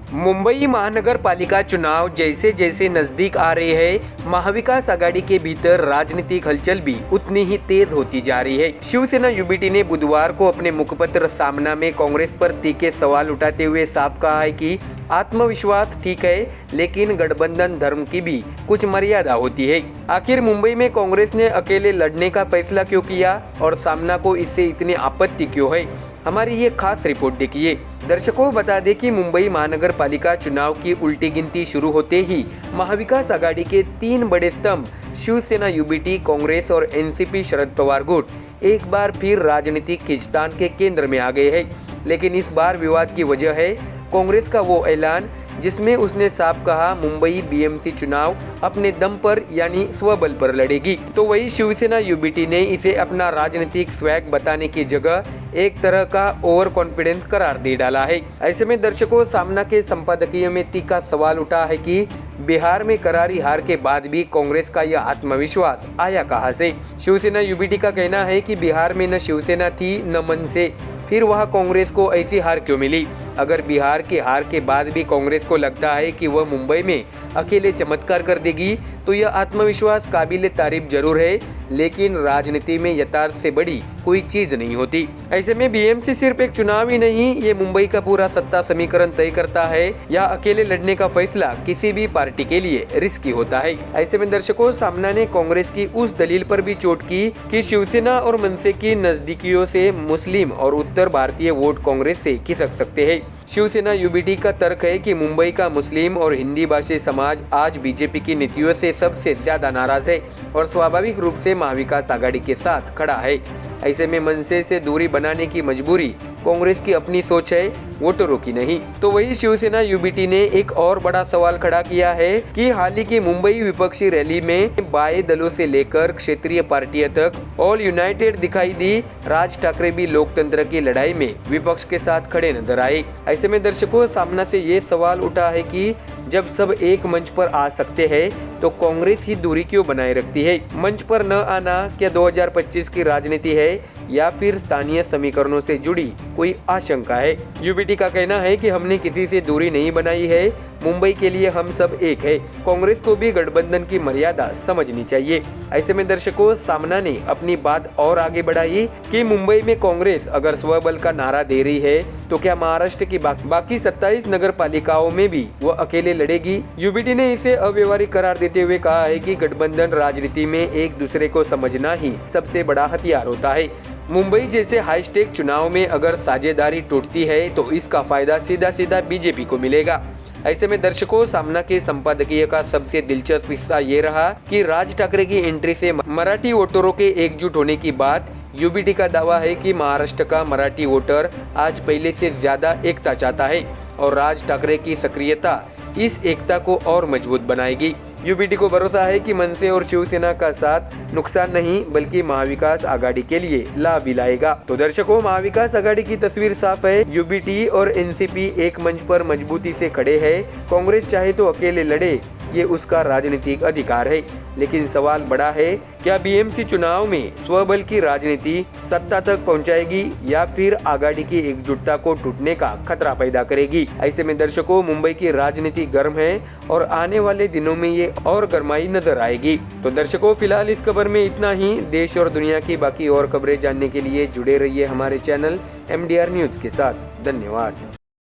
मुंबई महानगर पालिका चुनाव जैसे जैसे नजदीक आ रहे हैं, महाविकास आघाड़ी के भीतर राजनीतिक हलचल भी उतनी ही तेज होती जा रही है। शिवसेना यूबीटी ने बुधवार को अपने मुखपत्र सामना में कांग्रेस पर तीखे सवाल उठाते हुए साफ कहा है कि आत्मविश्वास ठीक है, लेकिन गठबंधन धर्म की भी कुछ मर्यादा होती है। आखिर मुंबई में कांग्रेस ने अकेले लड़ने का फैसला क्यों किया और सामना को इससे इतनी आपत्ति क्यों है, हमारी ये खास रिपोर्ट देखिए। दर्शकों, बता दें कि मुंबई महानगर पालिका चुनाव की उल्टी गिनती शुरू होते ही महाविकास आघाड़ी के 3 बड़े स्तंभ शिवसेना यूबीटी, कांग्रेस और एनसीपी शरद पवार गुट एक बार फिर राजनीतिक खींचतान के केंद्र में आ गए हैं। लेकिन इस बार विवाद की वजह है कांग्रेस का वो ऐलान जिसमें उसने साफ कहा मुंबई बीएमसी चुनाव अपने दम पर यानी स्वबल पर लड़ेगी। तो वही शिवसेना यूबीटी ने इसे अपना राजनीतिक स्वैग बताने की जगह एक तरह का ओवर कॉन्फिडेंस करार दे डाला है। ऐसे में दर्शकों, सामना के संपादकीय में तीखा सवाल उठा है कि बिहार में करारी हार के बाद भी कांग्रेस का यह आत्मविश्वास आया कहां से। शिवसेना यूबीटी का कहना है कि बिहार में न शिवसेना थी न मन से, फिर वह कांग्रेस को ऐसी हार क्यों मिली। अगर बिहार की हार के बाद भी कांग्रेस को लगता है कि वह मुंबई में अकेले चमत्कार कर देगी तो यह आत्मविश्वास काबिले तारीफ जरूर है, लेकिन राजनीति में यथार्थ से बड़ी कोई चीज नहीं होती। ऐसे में बीएमसी सिर्फ एक चुनाव ही नहीं, ये मुंबई का पूरा सत्ता समीकरण तय करता है। या अकेले लड़ने का फैसला किसी भी पार्टी के लिए रिस्की होता है। ऐसे में दर्शकों, सामना ने कांग्रेस की उस दलील पर भी चोट की कि शिवसेना और मनसे की नजदीकियों से मुस्लिम और उत्तर भारतीय वोट कांग्रेस से खिसक सकते हैं। शिवसेना यूबीटी का तर्क है कि मुंबई का मुस्लिम और हिंदी भाषी समाज आज बीजेपी की नीतियों से सबसे ज्यादा नाराज है और स्वाभाविक रूप से महाविकास आघाड़ी के साथ खड़ा है। ऐसे में मनसे से दूरी बनाने की मजबूरी कांग्रेस की अपनी सोच है, वोटरों की नहीं। तो वही शिवसेना यूबीटी ने एक और बड़ा सवाल खड़ा किया है कि हाल ही की मुंबई विपक्षी रैली में बाएं दलों से लेकर क्षेत्रीय पार्टियों तक ऑल यूनाइटेड दिखाई दी। राज ठाकरे भी लोकतंत्र की लड़ाई में विपक्ष के साथ खड़े नजर आए। ऐसे में दर्शकों, सामना से ये सवाल उठा है कि जब सब एक मंच पर आ सकते हैं तो कांग्रेस ही दूरी क्यों बनाए रखती है। मंच पर न आना क्या 2025 की राजनीति है या फिर स्थानीय समीकरणों से जुड़ी कोई आशंका है। यूबीटी का कहना है कि हमने किसी से दूरी नहीं बनाई है, मुंबई के लिए हम सब एक है। कांग्रेस को भी गठबंधन की मर्यादा समझनी चाहिए। ऐसे में दर्शकों, सामना ने अपनी बात और आगे बढ़ाई कि मुंबई में कांग्रेस अगर स्वबल का नारा दे रही है तो क्या महाराष्ट्र की बाकी 27 नगर पालिकाओं में भी वो अकेले लड़ेगी। यूबीटी ने इसे अव्यवहारिक करार देते हुए कहा है कि गठबंधन राजनीति में एक दूसरे को समझना ही सबसे बड़ा हथियार होता है। मुंबई जैसे हाई स्टेक चुनाव में अगर साझेदारी टूटती है तो इसका फायदा सीधा सीधा बीजेपी को मिलेगा। ऐसे में दर्शकों, सामना के संपादकीय का सबसे दिलचस्प हिस्सा ये रहा कि राज ठाकरे की एंट्री से मराठी वोटरों के एकजुट होने की बात। यूबीटी का दावा है कि महाराष्ट्र का मराठी वोटर आज पहले से ज्यादा एकता चाहता है और राज ठाकरे की सक्रियता इस एकता को और मजबूत बनाएगी। यूबीटी को भरोसा है कि मनसे और शिवसेना का साथ नुकसान नहीं बल्कि महाविकास आघाड़ी के लिए लाभ भी लाएगा। तो दर्शकों, महाविकास आघाड़ी की तस्वीर साफ है। यूबीटी और एनसीपी एक मंच पर मजबूती से खड़े हैं। कांग्रेस चाहे तो अकेले लड़े, ये उसका राजनीतिक अधिकार है, लेकिन सवाल बड़ा है, क्या बीएमसी चुनाव में स्वबल की राजनीति सत्ता तक पहुंचाएगी या फिर आघाड़ी की एकजुटता को टूटने का खतरा पैदा करेगी। ऐसे में दर्शकों, मुंबई की राजनीति गर्म है और आने वाले दिनों में ये और गर्माई नजर आएगी। तो दर्शकों, फिलहाल इस खबर में इतना ही। देश और दुनिया की बाकी और खबरें जानने के लिए जुड़े रहिए हमारे चैनल MDR न्यूज के साथ। धन्यवाद।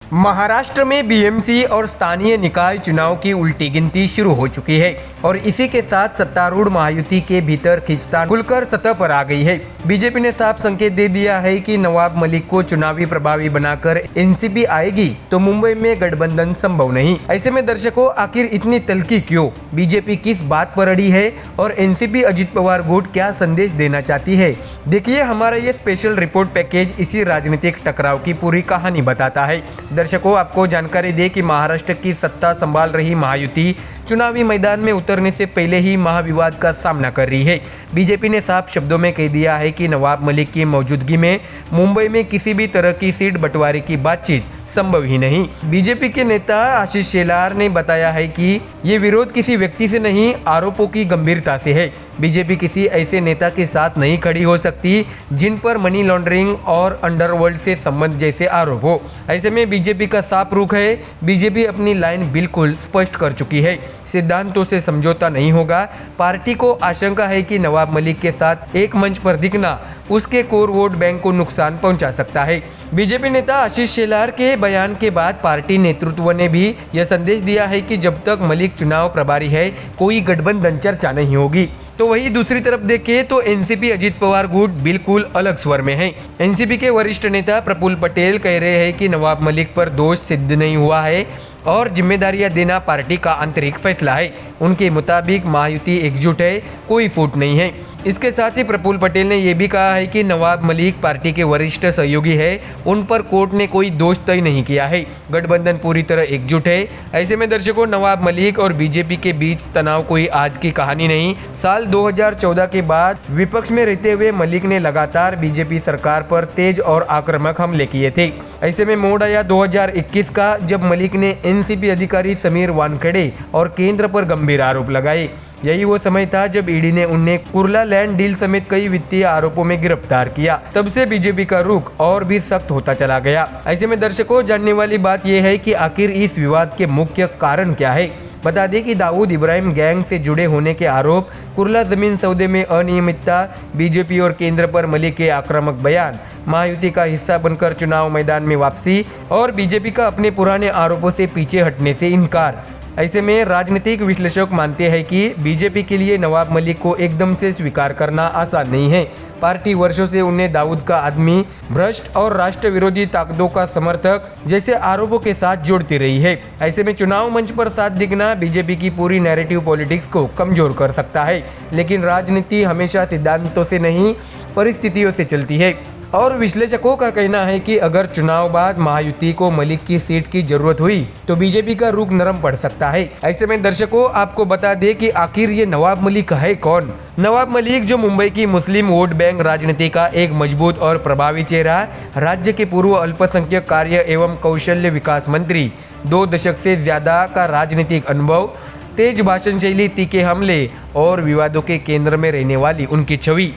महाराष्ट्र में बीएमसी और स्थानीय निकाय चुनाव की उल्टी गिनती शुरू हो चुकी है और इसी के साथ सत्तारूढ़ महायुति के भीतर खींचतान खुलकर सतह पर आ गई है। बीजेपी ने साफ संकेत दे दिया है कि नवाब मलिक को चुनावी प्रभावी बनाकर एनसीपी आएगी तो मुंबई में गठबंधन संभव नहीं। ऐसे में दर्शकों, आखिर इतनी तल्खी क्यों? बीजेपी किस बात पर अड़ी है और एनसीपी अजित पवार गुट क्या संदेश देना चाहती है? देखिए हमारा ये स्पेशल रिपोर्ट पैकेज इसी राजनीतिक टकराव की पूरी कहानी बताता है। दर्शकों, आपको जानकारी दे कि महाराष्ट्र की सत्ता संभाल रही महायुति चुनावी मैदान में उतरने से पहले ही महाविवाद का सामना कर रही है। बीजेपी ने साफ शब्दों में कह दिया है कि नवाब मलिक की मौजूदगी में मुंबई में किसी भी तरह की सीट बंटवारे की बातचीत संभव ही नहीं। बीजेपी के नेता आशीष शेलार ने बताया है कि ये विरोध किसी व्यक्ति से नहीं, आरोपों की गंभीरता से है। बीजेपी किसी ऐसे नेता के साथ नहीं खड़ी हो सकती जिन पर मनी लॉन्ड्रिंग और अंडरवर्ल्ड से संबंध जैसे आरोप हो। ऐसे में बीजेपी का साफ रुख है। बीजेपी अपनी लाइन बिल्कुल स्पष्ट कर चुकी है, सिद्धांतों से समझौता नहीं होगा। पार्टी को आशंका है कि नवाब मलिक के साथ एक मंच पर दिखना उसके कोर वोट बैंक को नुकसान पहुंचा सकता है। बीजेपी नेता आशीष शेलार के बयान के बाद पार्टी नेतृत्व ने भी यह संदेश दिया है कि जब तक मलिक चुनाव प्रभारी है कोई गठबंधन चर्चा नहीं होगी। तो वही दूसरी तरफ देखें तो एनसीपी अजित पवार गुट बिल्कुल अलग स्वर में है। एनसीपी के वरिष्ठ नेता प्रफुल्ल पटेल कह रहे हैं कि नवाब मलिक पर दोष सिद्ध नहीं हुआ है और जिम्मेदारियां देना पार्टी का आंतरिक फैसला है। उनके मुताबिक महायुति एकजुट है, कोई फूट नहीं है। इसके साथ ही प्रफुल्ल पटेल ने यह भी कहा है कि नवाब मलिक पार्टी के वरिष्ठ सहयोगी है, उन पर कोर्ट ने कोई दोष तय नहीं किया है। गठबंधन पूरी तरह एकजुट है। ऐसे में दर्शकों, नवाब मलिक और बीजेपी के बीच तनाव कोई आज की कहानी नहीं। साल 2014 के बाद विपक्ष में रहते हुए मलिक ने लगातार बीजेपी सरकार पर तेज और आक्रामक हमले किए थे। ऐसे में मोड़ आया 2021 का, जब मलिक ने एनसीपी अधिकारी समीर वानखेड़े और केंद्र पर गंभीर आरोप लगाए। यही वो समय था जब ईडी ने उन्हें कुर्ला लैंड डील समेत कई वित्तीय आरोपों में गिरफ्तार किया। तब से बीजेपी का रुख और भी सख्त होता चला गया। ऐसे में दर्शकों, जानने वाली बात यह है कि आखिर इस विवाद के मुख्य कारण क्या है। बता दें कि दाऊद इब्राहिम गैंग से जुड़े होने के आरोप, कुर्ला जमीन सौदे में अनियमितता, बीजेपी और केंद्र पर मलिक के आक्रामक बयान, महायुति का हिस्सा बनकर चुनाव मैदान में वापसी और बीजेपी का अपने पुराने आरोपों से पीछे हटने से इनकार। ऐसे में राजनीतिक विश्लेषक मानते हैं कि बीजेपी के लिए नवाब मलिक को एकदम से स्वीकार करना आसान नहीं है। पार्टी वर्षों से उन्हें दाऊद का आदमी, भ्रष्ट और राष्ट्र विरोधी ताकतों का समर्थक जैसे आरोपों के साथ जोड़ती रही है। ऐसे में चुनाव मंच पर साथ दिखना बीजेपी की पूरी नैरेटिव पॉलिटिक्स को कमजोर कर सकता है। लेकिन राजनीति हमेशा सिद्धांतों से नहीं, परिस्थितियों से चलती है और विश्लेषकों का कहना है कि अगर चुनाव बाद महायुति को मलिक की सीट की जरूरत हुई तो बीजेपी का रुख नरम पड़ सकता है। ऐसे में दर्शकों, आपको बता दें कि आखिर ये नवाब मलिक है कौन। नवाब मलिक, जो मुंबई की मुस्लिम वोट बैंक राजनीति का एक मजबूत और प्रभावी चेहरा, राज्य के पूर्व अल्पसंख्यक कार्य एवं कौशल्य विकास मंत्री, 2 दशक से ज्यादा का राजनीतिक अनुभव, तेज भाषण शैली, तीखे हमले और विवादों के केंद्र में रहने वाली उनकी छवि।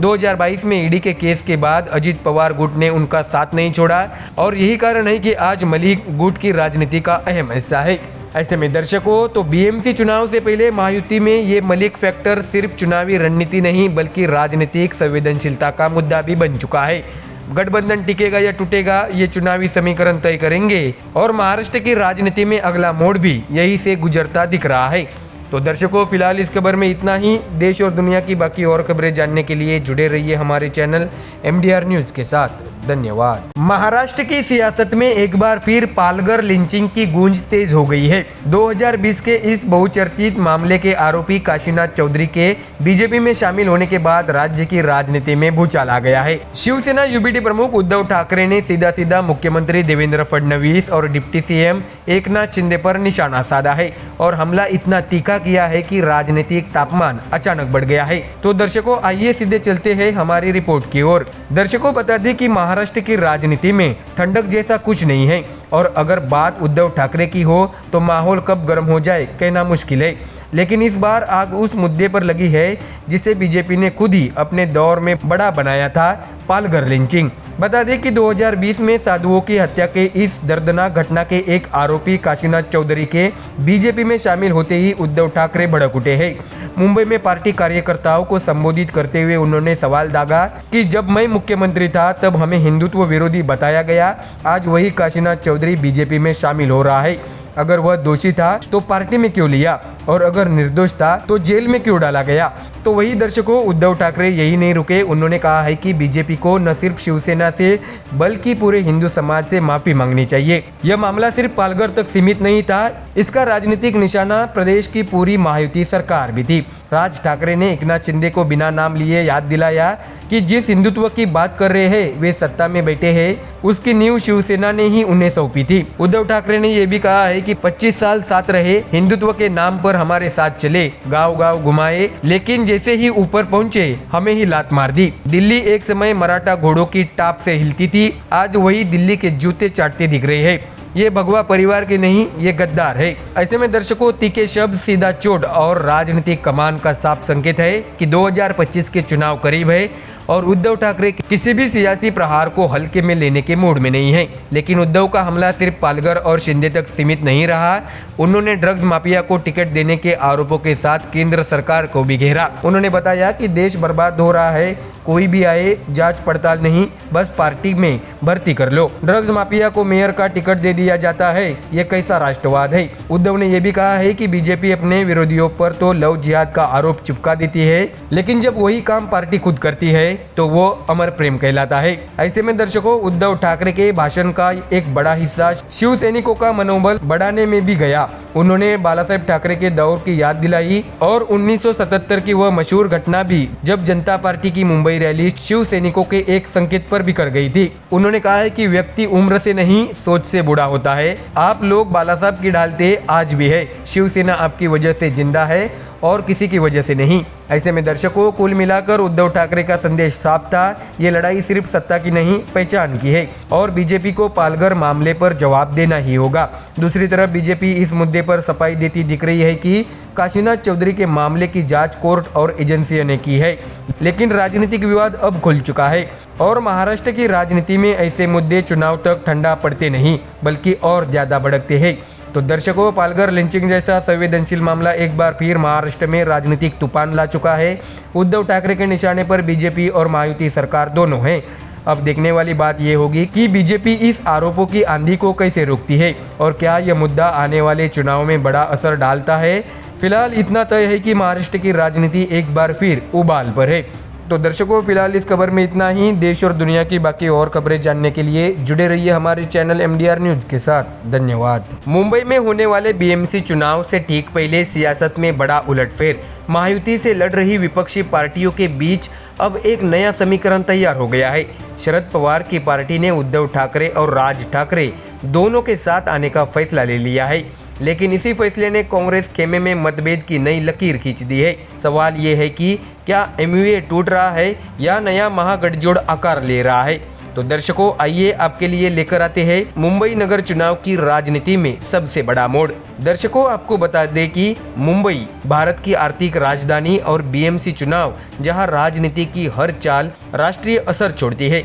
2022 में ईडी के केस के बाद अजित पवार गुट ने उनका साथ नहीं छोड़ा और यही कारण है कि आज मलिक गुट की राजनीति का अहम हिस्सा है। ऐसे में दर्शकों, तो बीएमसी चुनाव से पहले महायुति में ये मलिक फैक्टर सिर्फ चुनावी रणनीति नहीं बल्कि राजनीतिक संवेदनशीलता का मुद्दा भी बन चुका है। गठबंधन टिकेगा या टूटेगा, ये चुनावी समीकरण तय करेंगे और महाराष्ट्र की राजनीति में अगला मोड़ भी यही से गुजरता दिख रहा है। तो दर्शकों, फिलहाल इस खबर में इतना ही। देश और दुनिया की बाकी और खबरें जानने के लिए जुड़े रहिए हमारे चैनल MDR न्यूज के साथ। धन्यवाद। महाराष्ट्र की सियासत में एक बार फिर पालघर लिंचिंग की गूंज तेज हो गई है। 2020 के इस बहुचर्चित मामले के आरोपी काशीनाथ चौधरी के बीजेपी में शामिल होने के बाद राज्य की राजनीति में भूचाल आ गया है। शिवसेना यूबीटी प्रमुख उद्धव ठाकरे ने सीधा सीधा मुख्यमंत्री देवेंद्र फडणवीस और डिप्टी सीएम एकनाथ शिंदे पर निशाना साधा है और हमला इतना तीखा किया है कि राजनीतिक तापमान अचानक बढ़ गया है। तो दर्शकों, आइए सीधे चलते हैं हमारी रिपोर्ट की ओर। दर्शकों, बता दें कि महाराष्ट्र की राजनीति में ठंडक जैसा कुछ नहीं है और अगर बात उद्धव ठाकरे की हो तो माहौल कब गर्म हो जाए कहना मुश्किल है। लेकिन इस बार आग उस मुद्दे पर लगी है जिसे बीजेपी ने खुद ही अपने दौर में बड़ा बनाया था, पालघर लिंचिंग। बता दें कि 2020 में साधुओं की हत्या के इस दर्दनाक घटना के एक आरोपी काशीनाथ चौधरी के बीजेपी में शामिल होते ही उद्धव ठाकरे भड़क उठे हैं। मुंबई में पार्टी कार्यकर्ताओं को संबोधित करते हुए उन्होंने सवाल दागा कि जब मैं मुख्यमंत्री था तब हमें हिंदुत्व विरोधी बताया गया, आज वही काशीनाथ चौधरी बीजेपी में शामिल हो रहा है। अगर वह दोषी था तो पार्टी में क्यों लिया और अगर निर्दोष था तो जेल में क्यों डाला गया। तो वही दर्शकों, उद्धव ठाकरे यही नहीं रुके, उन्होंने कहा है कि बीजेपी को न सिर्फ शिवसेना से बल्कि पूरे हिंदू समाज से माफी मांगनी चाहिए। यह मामला सिर्फ पालघर तक सीमित नहीं था, इसका राजनीतिक निशाना प्रदेश की पूरी महायुति सरकार भी थी। राज ठाकरे ने एकनाथ शिंदे को बिना नाम लिए याद दिलाया कि जिस हिंदुत्व की बात कर रहे हैं वे सत्ता में बैठे हैं, उसकी नींव शिवसेना ने ही उन्हें सौंपी थी। उद्धव ठाकरे ने यह भी कहा है कि 25 साल साथ रहे, हिंदुत्व के नाम पर हमारे साथ चले, गांव गांव घुमाए, लेकिन जैसे ही ऊपर पहुंचे हमें ही लात मार दी। दिल्ली एक समय मराठा घोड़ों की टाप से हिलती थी, आज वही दिल्ली के जूते चाटते दिख रहे हैं। ये भगवा परिवार के नहीं, ये गद्दार है। ऐसे में दर्शकों, तीखे शब्द, सीधा चोट और राजनीतिक कमान का साफ संकेत है कि 2025 के चुनाव करीब है और उद्धव ठाकरे किसी भी सियासी प्रहार को हल्के में लेने के मूड में नहीं है। लेकिन उद्धव का हमला सिर्फ पालघर और शिंदे तक सीमित नहीं रहा। उन्होंने ड्रग्स माफिया को टिकट देने के आरोपों के साथ केंद्र सरकार को भी घेरा। उन्होंने बताया कि देश बर्बाद हो रहा है, कोई भी आए जांच पड़ताल नहीं, बस पार्टी में भर्ती कर लो। ड्रग्स माफिया को मेयर का टिकट दे दिया जाता है, ये कैसा राष्ट्रवाद है। उद्धव ने यह भी कहा है कि बीजेपी अपने विरोधियों पर तो लव जिहाद का आरोप चिपका देती है, लेकिन जब वही काम पार्टी खुद करती है तो वो अमर प्रेम कहलाता है। ऐसे में दर्शकों, उद्धव ठाकरे के भाषण का एक बड़ा हिस्सा शिव सैनिकों का मनोबल बढ़ाने में भी गया। उन्होंने बाला साहेब ठाकरे के दौर की याद दिलाई और 1977 की वह मशहूर घटना भी, जब जनता पार्टी की मुंबई रैली शिव सैनिकों के एक संकेत पर भी कर गई थी। उन्होंने कहा है कि व्यक्ति उम्र से नहीं, सोच से बूढ़ा होता है। आप लोग बाला साहब की डालते आज भी है, शिवसेना आपकी वजह से जिंदा है और किसी की वजह से नहीं। ऐसे में दर्शकों, कुल मिलाकर उद्धव ठाकरे का संदेश साफ था, ये लड़ाई सिर्फ सत्ता की नहीं, पहचान की है और बीजेपी को पालघर मामले पर जवाब देना ही होगा। दूसरी तरफ बीजेपी इस मुद्दे पर सफाई देती दिख रही है कि काशीनाथ चौधरी के मामले की जांच कोर्ट और एजेंसियों ने की है, लेकिन राजनीतिक विवाद अब खुल चुका है और महाराष्ट्र की राजनीति में ऐसे मुद्दे चुनाव तक ठंडा पड़ते नहीं बल्कि और ज्यादा भड़कते हैं। तो दर्शकों, पालघर लिंचिंग जैसा संवेदनशील मामला एक बार फिर महाराष्ट्र में राजनीतिक तूफान ला चुका है। उद्धव ठाकरे के निशाने पर बीजेपी और महायुति सरकार दोनों हैं। अब देखने वाली बात यह होगी कि बीजेपी इस आरोपों की आंधी को कैसे रोकती है और क्या यह मुद्दा आने वाले चुनाव में बड़ा असर डालता है। फिलहाल इतना तय है कि महाराष्ट्र की राजनीति एक बार फिर उबाल पर है। तो दर्शकों, फिलहाल इस खबर में इतना ही। देश और दुनिया की बाकी और खबरें जानने के लिए जुड़े रहिए हमारे चैनल MDR न्यूज के साथ। धन्यवाद। मुंबई में होने वाले BMC चुनाव से ठीक पहले सियासत में बड़ा उलटफेर। महायुति से लड़ रही विपक्षी पार्टियों के बीच अब एक नया समीकरण तैयार हो गया है। शरद पवार की पार्टी ने उद्धव ठाकरे और राज ठाकरे दोनों के साथ आने का फैसला ले लिया है, लेकिन इसी फैसले ने कांग्रेस खेमे में मतभेद की नई लकीर खींच दी है। सवाल ये है कि क्या MUA टूट रहा है या नया महागठजोड़ आकार ले रहा है। तो दर्शकों, आइए आपके लिए लेकर आते हैं मुंबई नगर चुनाव की राजनीति में सबसे बड़ा मोड़। दर्शकों, आपको बता दें कि मुंबई भारत की आर्थिक राजधानी और BMC चुनाव जहां राजनीति की हर चाल राष्ट्रीय असर छोड़ती है।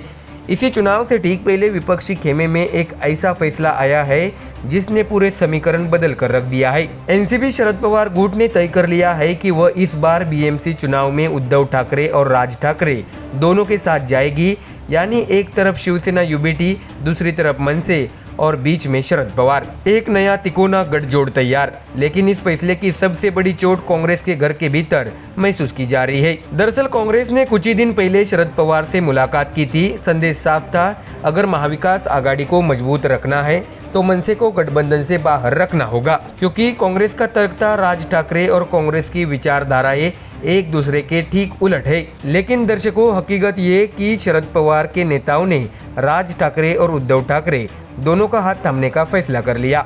इसी चुनाव से ठीक पहले विपक्षी खेमे में एक ऐसा फैसला आया है जिसने पूरे समीकरण बदल कर रख दिया है। एनसीपी शरद पवार गुट ने तय कर लिया है कि वह इस बार BMC चुनाव में उद्धव ठाकरे और राज ठाकरे दोनों के साथ जाएगी, यानी एक तरफ शिवसेना UBT, दूसरी तरफ मनसे और बीच में शरद पवार। एक नया तिकोना गठजोड़ तैयार। लेकिन इस फैसले की सबसे बड़ी चोट कांग्रेस के घर के भीतर महसूस की जा रही है। दरअसल कांग्रेस ने कुछ ही दिन पहले शरद पवार से मुलाकात की थी। संदेश साफ था, अगर महाविकास आघाड़ी को मजबूत रखना है तो मनसे को गठबंधन से बाहर रखना होगा, क्योंकि कांग्रेस का तर्क था राज ठाकरे और कांग्रेस की विचारधाराएं एक दूसरे के ठीक उलट है। लेकिन दर्शकों, हकीकत ये कि शरद पवार के नेताओं ने राज ठाकरे और उद्धव ठाकरे दोनों का हाथ थामने का फैसला कर लिया।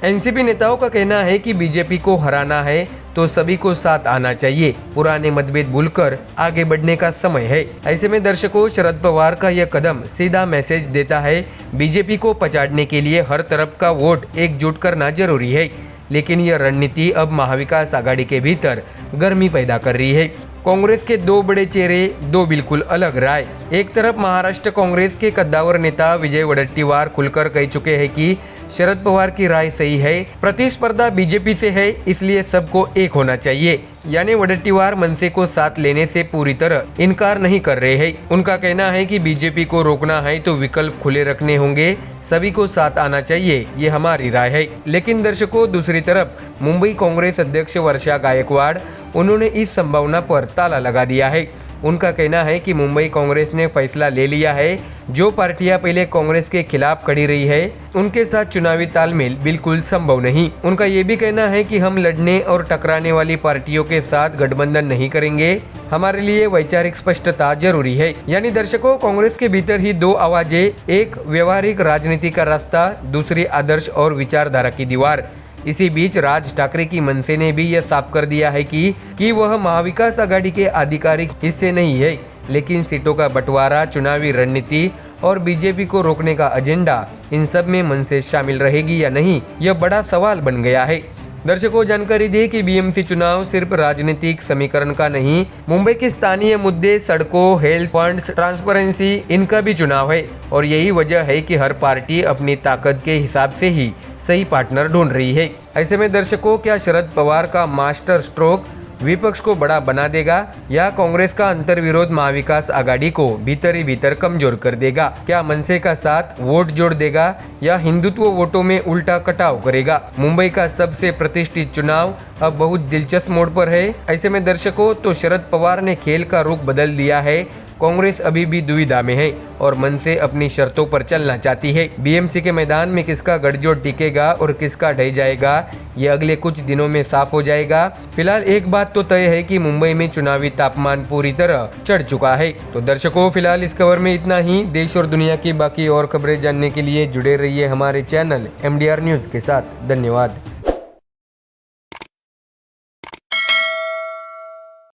एनसीपी नेताओं का कहना है कि बीजेपी को हराना है तो सभी को साथ आना चाहिए, पुराने मतभेद भूलकर आगे बढ़ने का समय है। ऐसे में दर्शकों, शरद पवार का यह कदम सीधा मैसेज देता है, बीजेपी को पछाड़ने के लिए हर तरफ का वोट एकजुट करना जरूरी है। लेकिन यह रणनीति अब महाविकास आघाड़ी के भीतर गर्मी पैदा कर रही है। कांग्रेस के दो बड़े चेहरे, दो बिल्कुल अलग राय। एक तरफ महाराष्ट्र कांग्रेस के कद्दावर नेता विजय वडेट्टीवार खुलकर कह चुके हैं कि शरद पवार की राय सही है, प्रतिस्पर्धा बीजेपी से है, इसलिए सबको एक होना चाहिए। यानी वडेट्टीवार मनसे को साथ लेने से पूरी तरह इनकार नहीं कर रहे हैं। उनका कहना है कि बीजेपी को रोकना है तो विकल्प खुले रखने होंगे, सभी को साथ आना चाहिए, ये हमारी राय है। लेकिन दर्शकों, दूसरी तरफ मुंबई कांग्रेस अध्यक्ष वर्षा गायकवाड़, उन्होंने इस संभावना पर ताला लगा दिया है। उनका कहना है कि मुंबई कांग्रेस ने फैसला ले लिया है, जो पार्टियां पहले कांग्रेस के खिलाफ खड़ी रही है उनके साथ चुनावी तालमेल बिल्कुल संभव नहीं। उनका ये भी कहना है कि हम लड़ने और टकराने वाली पार्टियों के साथ गठबंधन नहीं करेंगे, हमारे लिए वैचारिक स्पष्टता जरूरी है। यानी दर्शकों, कांग्रेस के भीतर ही दो आवाजें, एक व्यवहारिक राजनीति का रास्ता, दूसरी आदर्श और विचारधारा की दीवार। इसी बीच राज ठाकरे की मनसे ने भी यह साफ कर दिया है कि वह महाविकास आघाड़ी के आधिकारिक हिस्से नहीं है, लेकिन सीटों का बंटवारा, चुनावी रणनीति और बीजेपी को रोकने का एजेंडा, इन सब में मनसे शामिल रहेगी या नहीं, यह बड़ा सवाल बन गया है। दर्शकों, जानकारी दी कि बीएमसी चुनाव सिर्फ राजनीतिक समीकरण का नहीं, मुंबई के स्थानीय मुद्दे, सड़कों, हेल्थ, फंड्स, ट्रांसपेरेंसी, इनका भी चुनाव है। और यही वजह है कि हर पार्टी अपनी ताकत के हिसाब से ही सही पार्टनर ढूंढ रही है। ऐसे में दर्शकों, क्या शरद पवार का मास्टर स्ट्रोक विपक्ष को बड़ा बना देगा या कांग्रेस का अंतर्विरोध महाविकास आघाड़ी को भीतर ही भीतर कमजोर कर देगा? क्या मनसे का साथ वोट जोड़ देगा या हिंदुत्व वोटों में उल्टा कटाव करेगा? मुंबई का सबसे प्रतिष्ठित चुनाव अब बहुत दिलचस्प मोड़ पर है। ऐसे में दर्शकों, तो शरद पवार ने खेल का रुख बदल दिया है। कांग्रेस अभी भी दुविधा में है और मनसे अपनी शर्तों पर चलना चाहती है। बीएमसी के मैदान में किसका गठजोड़ टिकेगा और किसका ढह जाएगा, ये अगले कुछ दिनों में साफ हो जाएगा। फिलहाल एक बात तो तय है कि मुंबई में चुनावी तापमान पूरी तरह चढ़ चुका है। तो दर्शकों, फिलहाल इस खबर में इतना ही। देश और दुनिया की बाकी और खबरें जानने के लिए जुड़े रहिए हमारे चैनल MDR न्यूज के साथ। धन्यवाद।